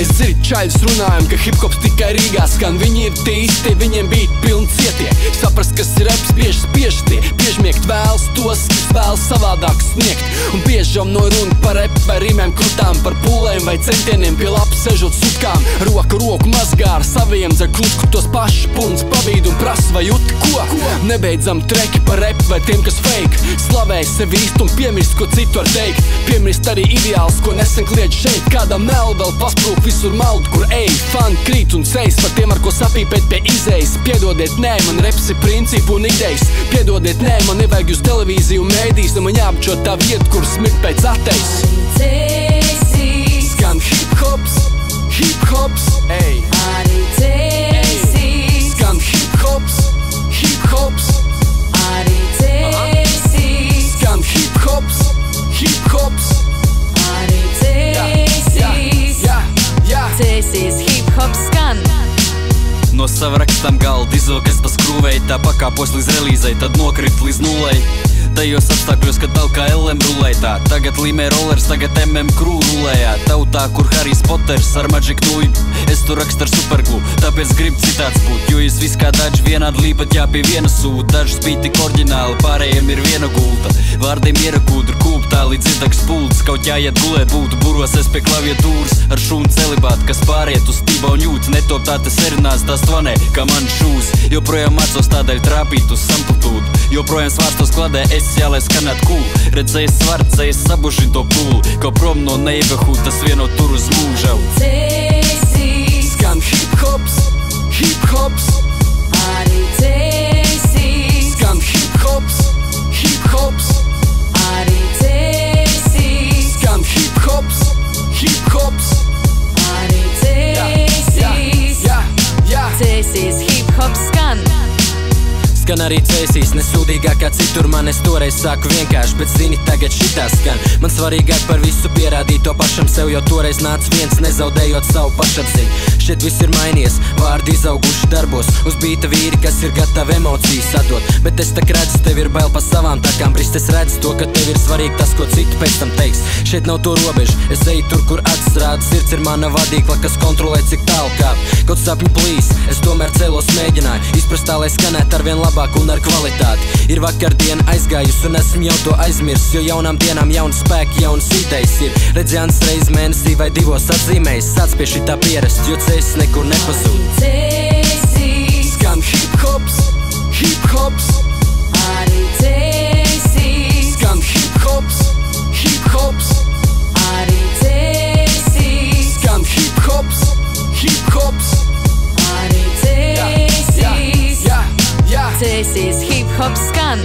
Es dzirdu čaļus runājam, ka hiphops tikai Rīgā skan. Viņi ir tie īstie, viņiem bija pilni cietie. Saprast, kas ir reps, bieži spiež tie. Biežmiegt vēlas tos, kas vēlas savādāk sniegt. Un biežam no runa par repu, vai rīmēm krutām, par pūlēm vai centieniem pie lapas sežot sutkām. Roku mazgā ar saviem, dzer klutku tos pašus puns pavīd un prasa, vai jūti ko? Nebeidzam treki par repu vai tiem, kas fake. Slavēj sevi īstu un piemirst, ko citu var teikt. Piemirst arī ideāls, ko nesen kliedz šeit. Kādam mel vēl pasprūk visur maldu, kur ej. Fani krīt un ceļas par tiem, ar ko sapīpēt pie izejas. Piedodiet, nē, man reps ir principu un idejas. Piedodiet, nē, man nevajag uz televīziju un mēdīs, un man jāapčot tā vieta, kur smirt pēc atejas. Skan hip-hops, hip-hops, ej. Arī cēsīs. Skan hip-hops, hip-hops, Arī cēsīs. skan hip-hops, hip-hops, Arī cēsīs. Cēsīs, hip-hops skan. No sava rakstām galda izvilkas pa skrūvei, tā pakāpos līdz relīzei, tad nokrit līdz nulei. Tajos apstākļos, kad vēl kā LM rulētā. Tagad līmē rollers, tagad MM crew rulējā. Tautā, kur Harijs Poters ar Magic Nui. Es tur rakstu ar superglu, tāpēc grib citāds būt. Jo jūs viss kā daži vienādi līpat jāpie viena sūta. Dažs bija tik oriģināli, pārējiem ir viena gulta. Vārdiem ierakūdru kūptā līdz izdaks pults. Kaut jāiet gulēt būtu, buros es pie klaviatūras. Ar šūnu celibātu, kas pāriet uz stība un jūt. Netop tā te serinās, tās tvanē, kā man šūs. Joprojām mācos tādēļ trāpīt uz amplitūdu. Joprojām svārstos kladē, es jālai skanēt cool. Redzējis svarcējis sabuši to pūlu. Ko prom no neighborhood, tas vieno tur uz mūžau. Cēsīs. Skan hip-hops, hip-hops, Arī cēsīs. skan hip-hops, hip-hops, Arī cēsīs. skan hip-hops, hip-hops, Arī cēsīs. Cēsīs, hip-hops skan. Skan arī cēsīs, nesūdīgāk kā citur man es toreiz sāku vienkārši, bet zini, tagad šitā skan. Man svarīgāk par visu pierādīt to pašam sev, jo toreiz nāc viens, nezaudējot savu pašapziņu. Šeit viss ir mainījies, vārdi izauguši darbos, uz bīta vīri, kas ir gatavi emocijas atdot. Bet es tak redzu, tev ir bail pa savām takām, brist es redzu to, ka tev ir svarīgi tas, ko citi pēc tam teiks. Šeit nav to robežu, es eju tur, kur acis rāda, sirds ir mana vadīkla, kas kontrolē cik tālu kāp. Kaut sapņu plīs, es tomēr cēlos mēģināju, izprast tā, lai skanētu arvien labāk un ar kvalitāti. Ir vakardiena aizgājusi un esmu jau to aizmirst, jo jaunām dienām jauns spēki, jaunas idejas ir. Redzēns reiz mēnesī vai divos atzīmējis, sāc pie šitā pierast, jo cēsis nekur nepazūd. Cēsīs. skan hip-hops, hip-hops, Arī cēsīs. skan hip-hops, hip-hops, Arī cēsīs. skan hip-hops, hip-hops, Arī cēsīs. Cēsīs, hip-hops skan.